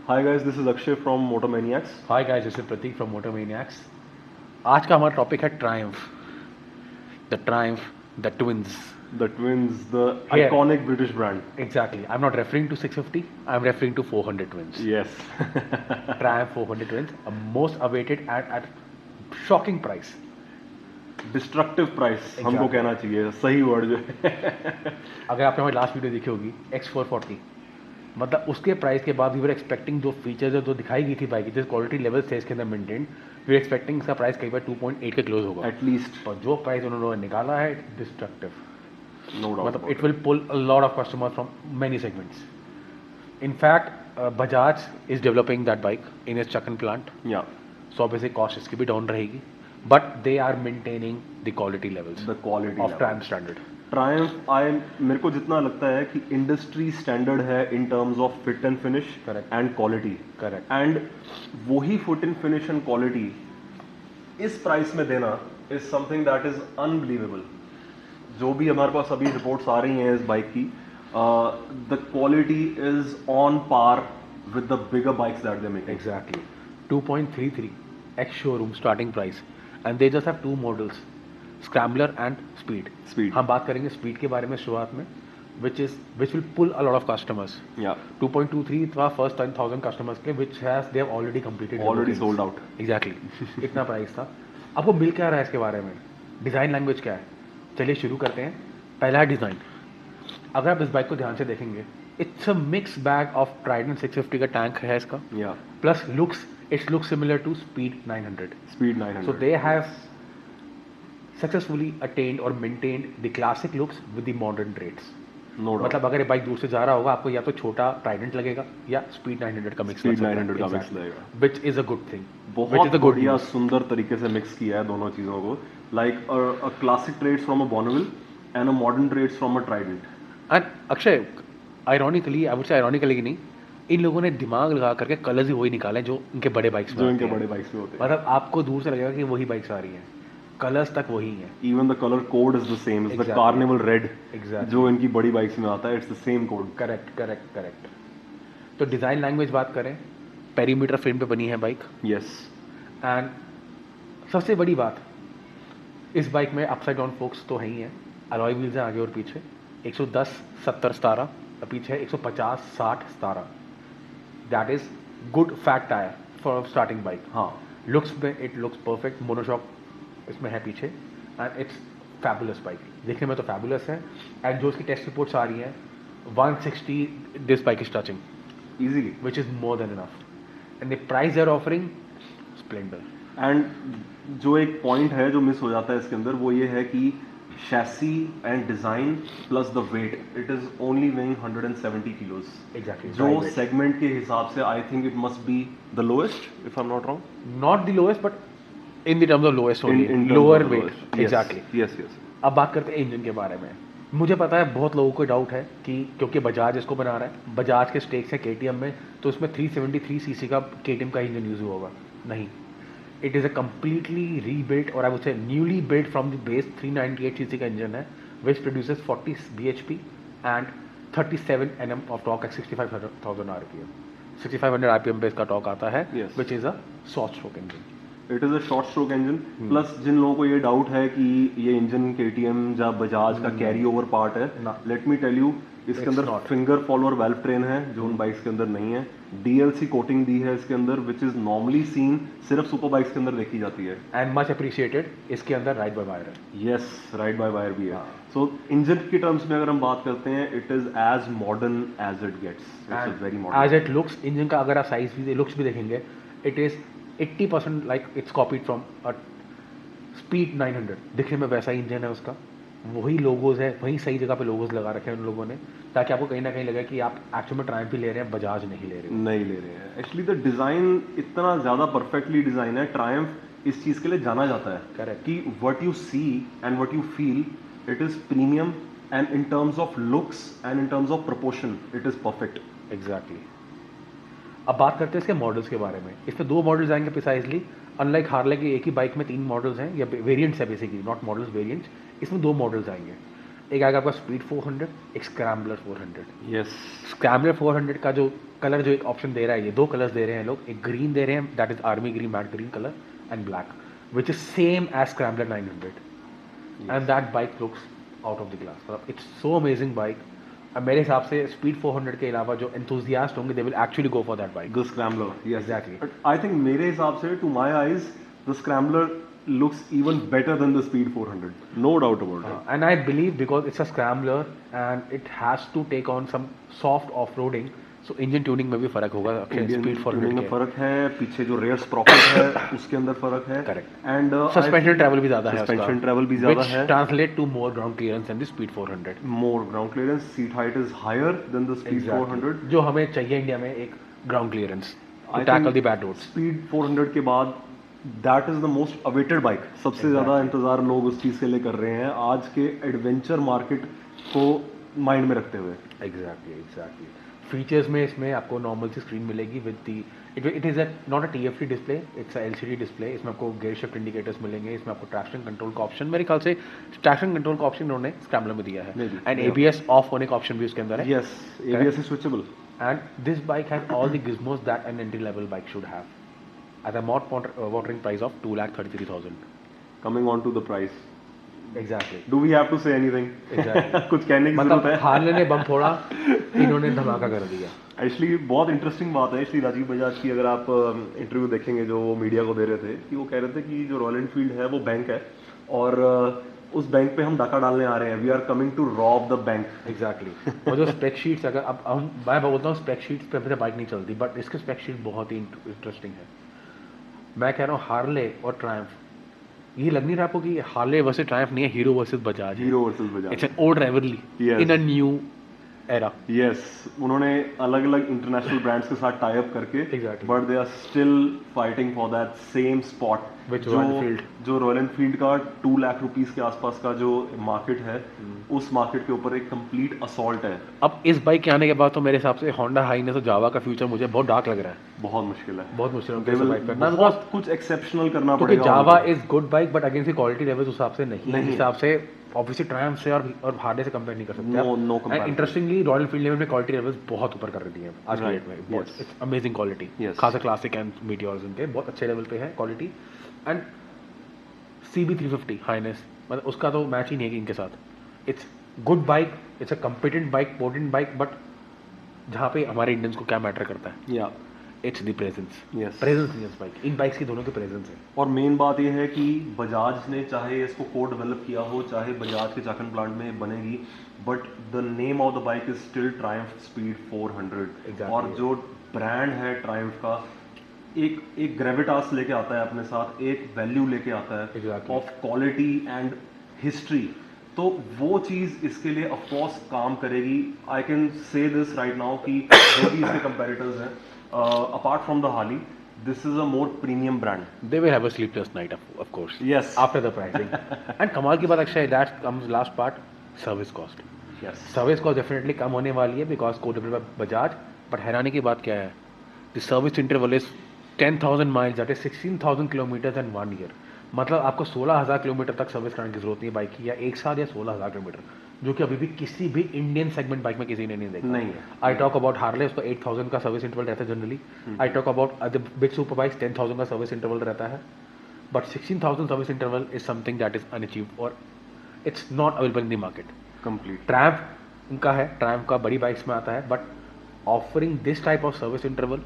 Hi guys, this is Akshay from Motor Maniacs. Hi guys, this is Pratik from Motor Maniacs. आज का हमारा topic है Triumph, the twins. The Twins, the Here. iconic British brand. Exactly, I am not referring to 650, I am referring to 400 twins. Yes. Triumph 400 twins, most awaited at shocking price. Destructive price हमको Exactly. कहना चाहिए, सही word जो है। अगर आपने हमारी last video देखी होगी X440, मतलब उसके प्राइस के बाद वी वर एक्सपेक्टिंग जो फीचर्स जो दिखाई गई थी बाइक की, जिस क्वालिटी लेवल से इसके अंदर मेंटेन, वी वर एक्सपेक्टिंग इसका प्राइस कई बार 2.8 के क्लोज होगा। At least, और जो प्राइस उन्होंने निकाला है, डिस्ट्रक्टिव। no doubt मतलब about it will pull a lot of customers from many segments. In fact, Bajaj is developing that bike in its Chakan plant, it. Yeah, so obviously cost इसकी भी down रहेगी, but they are maintaining the quality levels the quality of level. Triumph standard. Triumph, मेरे को जितना लगता है कि industry standard है in terms of fit and finish Correct. and quality. Correct. And वही fit and finish and quality इस price में देना is something that is unbelievable. जो भी हमारे पास अभी रिपोर्ट्स आ रही हैं इस बाइक की, the quality is on par with the bigger bikes that they making. Exactly. 2.33 ex showroom starting price, and they just have two models, Scrambler and Speed. Speed. हम बात करेंगे Speed के बारे में शुरुआत में, which will pull a lot of customers. या 2.23 था फर्स्ट 10,000 कस्टमर्स के, which has they have already completed. Already sold out. Exactly इतना प्राइस था। आपको मिल क्या रहा है इसके बारे में, डिज़ाइन लैंग्वेज क्या है? चलिए शुरू करते हैं। पहला है डिज़ाइन। अगर आप इस बाइक को ध्यान से देखेंगे, it's a mix bag of Trident 650 का टैंक है इसका, या plus looks it's look similar to speed 900। Speed so 900। They have successfully attend और maintained the classic looks with the modern trends. No doubt. मतलब अगर ये बाइक दूर से जा रहा होगा, आपको या तो छोटा ट्राइडेंट लगेगा या स्पीड 900 का मिक्स। स्पीड 900 का मिक्स लगेगा, which is a good thing, बहुत बढ़िया सुंदर तरीके से मिक्स किया है दोनों चीज़ों को, like a classic trades from a Bonneville and a modern trades from a Trident. And Akshay, ironically, I would say ironically नहीं, इन लोगों ने दिमाग लगा करके कलर्स ही वही निकाले जो इनके बड़े बाइक्स में जो आते इनके हैं। बड़े बाइक्स में होते हैं। मतलब आपको दूर से लगेगा कि वही बाइक्स आ रही हैं, कलर्स तक वही हैं। Even the colour code is the same, is the Exactly. Carnival red Exactly. जो इनकी बड़ी बाइक्स में आता है, it's the same code. Correct. तो डिज़ाइन लैंग्वेज बात करें, पेरीमीटर फ्रेम पे बनी है बाइक। यस। एंड सबसे बड़ी बात, इस बाइक में अपसाइड डाउन फोक्स तो है ही है, अलॉय व्हील्स हैं आगे और पीछे, 110 70 17, और पीछे 150 60 17। That is good fat tyre for starting bike. हाँ, लुक्स में इट लुक्स परफेक्ट, मोनोशॉक इसमें है पीछे, एंड इट्स फैबुलस बाइक, देखने में तो फैबुलस है। एंड जो इसकी टेस्ट रिपोर्ट्स आ रही हैं, 160 this bike is touching, easily. which is more than enough, and the price they're offering, splendor. And जो एक पॉइंट है जो मिस हो जाता है इसके अंदर, वो ये है कि chassis and design plus the weight, it is only weighing 170 kilos. Exactly. जो Dry weight. सेगमेंट के हिसाब से I think it must be the lowest, if I am not wrong, Not the lowest, but in the terms of lowest only, terms lower of the weight. lowest. Yes, Exactly. yes, yes. अब बात करते हैं engine के बारे में। मुझे पता है बहुत लोगों को डाउट है कि क्योंकि बजाज इसको बना रहा है, बजाज के स्टेक्स है KTM में, तो इसमें 373 सीसी का KTM का इंजन यूज हुआ होगा। नहीं, it is a completely rebuilt, और I would say newly built from the base 398 CC का इंजन है, which produces 40 bhp and 37 Nm of torque at 65,000 RPM। 6500 RPM पे इसका टॉर्क आता है, Yes. Which is a short stroke engine. It is a short stroke engine. Plus जिन लोगों को ये डाउट है कि ये इंजन KTM या बजाज का कैरी ओवर पार्ट है, ना। लेट मी टेल यू, इसके It's अंदर not. Finger follower valve train है जो उन बाइक्स के अंदर नहीं है। DLC कोटिंग दी है इसके अंदर, विच इज नॉर्मली सीन सिर्फ सुपर बाइक्स के अंदर देखी जाती है। एंड मच अप्रिशिएटेड, इसके अंदर राइड बाय वायर है। यस, राइड बाय वायर भी है। सो इंजन की टर्म्स में अगर हम बात करते हैं, it is as modern as it gets, it's very as modern. It looks, engine का अगर आप साइज भी लुक्स भी देखेंगे, it is 80% like it's copied from a Speed 900। दिखने में वैसा ही इंजन है उसका, वही लोगोज है, वही सही जगह पे लोगोज लगा रखे हैं उन लोगों ने, ताकि आपको कहीं ना कहीं लगे कि आप एक्चुअल में ट्रायम्फ भी ले रहे हैं, बजाज नहीं ले रहे। नहीं ले रहे हैं। एक्चुअली द डिजाइन इतना ज्यादा परफेक्टली डिजाइन है, ट्रायम्फ इस चीज के लिए जाना जाता है। Correct. कि what you see and what you feel, it is premium, and in terms of looks and in terms of proportion it is perfect. Exactly. अब बात करते हैं इसके मॉडल्स के बारे में। इसमें 2 मॉडल्स आएंगे प्रिसाइजली, अनलाइक हार्ले की एक ही बाइक में 3 मॉडल्स हैं, या वेरिएंट्स है बेसिकली, नॉट मॉडल्स, वेरिएंट्स। इसमें 2 मॉडल्स आएंगे। एक आएगा आपका स्पीड 400, एक स्क्रैम्बलर 400। यस, स्क्रैम्बलर 400 का जो कलर जो एक ऑप्शन दे रहा है, ये दो कलर्स दे रहे हैं लोग, एक ग्रीन दे रहे हैं that is army green matte green colour and black which is same as Scrambler 900 and that bike looks out of the class. मतलब इट्स सो अमेजिंग बाइक। अब मेरे हिसाब से स्पीड 400 के अलावा जो एंथुसियास्ट होंगे they will actually go for that bike. The Scrambler, yes Exactly. But I think मेरे हिसाब से to my eyes the Scrambler looks even better than the Speed 400, no doubt about it. And I believe because it's a scrambler and it has to take on some soft off-roading, so engine tuning में भी फर्क होगा Indian speed 400 tuning में के। फर्क है, पीछे जो रेयर स्प्रॉकेट है उसके अंदर फर्क है, Correct. एंड सस्पेंशन ट्रैवल भी ज़्यादा है उसका, सस्पेंशन ट्रैवल भी ज़्यादा है, translate to more ground clearance than the Speed 400। More ground clearance, seat height is higher than the Speed 400, जो हमें चाहिए इंडिया में एक ground clearance I to tackle think the bad roads. Speed 400 के बाद that is the most awaited bike, सबसे ज़्यादा इंतज़ार लोग उस चीज़ के लिए कर रहे हैं आज के एडवेंचर मार्केट को माइंड में रखते हुए। एग्जैक्टली फीचर्स में इसमें आपको नॉर्मल सी स्क्रीन मिलेगी with the it is not a TFT display, it's a LCD display. इसमें आपको गियर शिफ्ट इंडिकेटर्स मिलेंगे, इसमें आपको ट्रैक्शन कंट्रोल का ऑप्शन, मेरे ख्याल से ट्रैक्शन कंट्रोल का ऑप्शन उन्होंने स्क्रैम्बलर में दिया है, एंड ABS ऑफ होने का ऑप्शन भी उसके अंदर है। Yes, ABS is switchable. And this bike has all the gizmos that an entry level bike should have at a watering price of 2,33,000. Coming on to the price, Exactly. do we have to say anything? Exactly. कुछ कहने की मतलब जरूरत है? Harley ने बम फोड़ा, इन्होंने धमाका कर दिया। एक्चुअली बहुत इंटरेस्टिंग बात है, इसलिए राजीव बजाज की अगर आप इंटरव्यू देखेंगे जो वो मीडिया को दे रहे थे, कि वो कह रहे थे कि जो रॉयल एनफील्ड है वो बैंक है और उस बैंक पे हम डाका डालने आ रहे हैं, we are coming to rob the bank. Exactly और जो स्पेक शीट्स, अगर अब हम मैं बोलता हूँ स्पेक शीट्स पे अपने बाइक नहीं चलती, बट इसके स्पेक शीट बहुत ही इंटरेस्टिंग है। मैं कह रहा हूँ हार्ले और ट्रायम्फ, ये लग नहीं रहा आपको कि हार्ले वर्सेस ट्रायम्फ नहीं है, हीरो वर्सेस बजाज है। Hero versus Bajaj, it's an old rivalry in a new era. Yes, उन्होंने अलग अलग इंटरनेशनल ब्रांड्स के साथ टाई अप करके, Exactly. But they are still fighting for that same spot. Which Royal Enfield? जो रॉयल एनफील्ड का 2 लाख रुपीस के आसपास का जो मार्केट है, उस मार्केट के ऊपर एक कंप्लीट असॉल्ट है। अब इस बाइक के आने के बाद तो मेरे हिसाब से होंडा हाइनेस और जावा का फ्यूचर मुझे बहुत डार्क लग रहा है। बहुत मुश्किल है, बहुत मुश्किल They will बाइक करना, बहुत कुछ एक्सेप्शनल करना क्योंकि पड़ेगा। Java is good bike but again से क्वालिटी लेवल उस हिसाब से नहीं, नहीं। इस हिसाब से ऑब्वियसली ट्रायम्फ से और हार्ले से कंपेयर नहीं कर सकते No- no आप। comparison. इंटरेस्टिंगली रॉयल एनफील्ड ने अपने क्वालिटी लेवल्स बहुत ऊपर कर दिए हैं आज के Right. डेट में। Yes. It's amazing quality, Yes. खासा क्लासिक एंड मीटियोर्स इनके बहुत अच्छे लेवल पे है क्वालिटी। एंड CB350 हाइनेस, मतलब उसका तो मैच ही नहीं है इनके साथ। It's good bike, it's a competent bike, potent bike, but जहाँ पे हमारे इंडियंस को क्या मैटर करता है, या it's the presence. Yes. Presence नहीं है इस बाइक, इन बाइक्स की दोनों के प्रेजेंस है। और मेन बात यह है कि बजाज ने चाहे इसको को डेवलप किया हो, चाहे बजाज के चाकन प्लांट में बनेगी, but the name of the bike is still Triumph speed 400। Exactly. और जो ब्रांड है ट्रायम्फ का, एक ग्रेविटास लेके आता है अपने साथ, एक वैल्यू लेके आता है Exactly. Of quality and history, तो वो चीज़ इसके लिए ऑफकोर्स काम करेगी। I can say this right now कि जो भी इसके कंपेरेटर्स हैं apart from the Harley, this is a more premium brand. They will have a sleepless night, of course. Yes. After the pricing. And कमाल की बात Akshay, that comes last part, service cost. Yes. Service cost definitely come होने वाली है because को develop Bajaj, but हैरानी की बात क्या है, the service interval is 10,000 miles, that is 16,000 kilometre in 1 year. मतलब आपको 16,000 किलोमीटर तक सर्विस कराने की जरूरत नहीं है बाइक की, या एक साल या 16,000 किलोमीटर, जो कि अभी भी किसी भी इंडियन सेगमेंट बाइक में किसी ने नहीं देखा। नहीं है। आई टॉक अबाउट हार्ले, उसका 8,000 का सर्विस इंटरवल रहता है generally. I talk about the big super bikes, 10,000 का सर्विस इंटरवल रहता है, but 16,000 service interval is something that is unachieved और it's not available in the market. Complete. Triumph उनका है, ट्रैम्प का बड़ी बाइक्स में आता है, but offering this type of service interval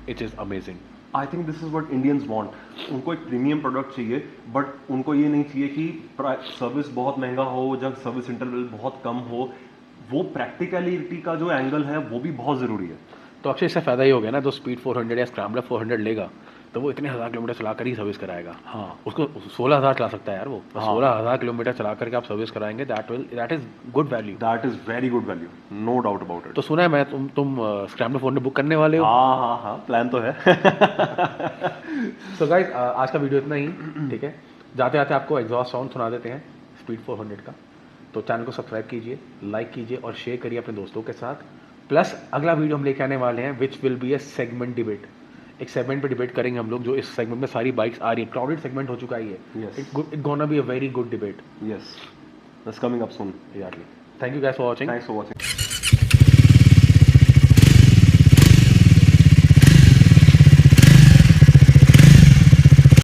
it is amazing. I think this is what Indians want. उनको एक प्रीमियम प्रोडक्ट चाहिए, बट उनको ये नहीं चाहिए कि सर्विस बहुत महंगा हो, जब सर्विस इंटरवल बहुत कम हो। वो प्रैक्टिकलिटी का जो एंगल है वो भी बहुत ज़रूरी है। तो अक्षय इससे फ़ायदा ही हो गया ना, तो स्पीड 400 या स्क्रैम्बलर 400 लेगा तो वो इतने 1000 किलोमीटर चला कर ही सर्विस कराएगा। हाँ, उसको 16,000 चला सकता है यार वो। हाँ। 16,000 किलोमीटर चला करके आप सर्विस कराएंगे, that is good value. That is very good value, no doubt about it. तो सुना है मैं तुम स्क्रैम्बलर 400 बुक करने वाले हो। हाँ हाँ हाँ, प्लान तो है। सो गाइस आज का वीडियो इतना ही, ठीक है। जाते जाते आपको एग्जॉस्ट साउंड सुना देते हैं स्पीड 400 का। तो चैनल को सब्सक्राइब कीजिए, लाइक कीजिए और शेयर करिए अपने दोस्तों के साथ। प्लस अगला वीडियो हम लेके आने वाले हैं which will be A segment debate. एक सेगमेंट पे डिबेट करेंगे हम लोग, जो इस सेगमेंट में सारी बाइक्स आ रही है, क्राउडेड सेगमेंट हो चुका ही है। Yes. It gonna be a very good debate. Yes, that's coming up soon. Exactly. Thank you guys for watching. Thanks for watching.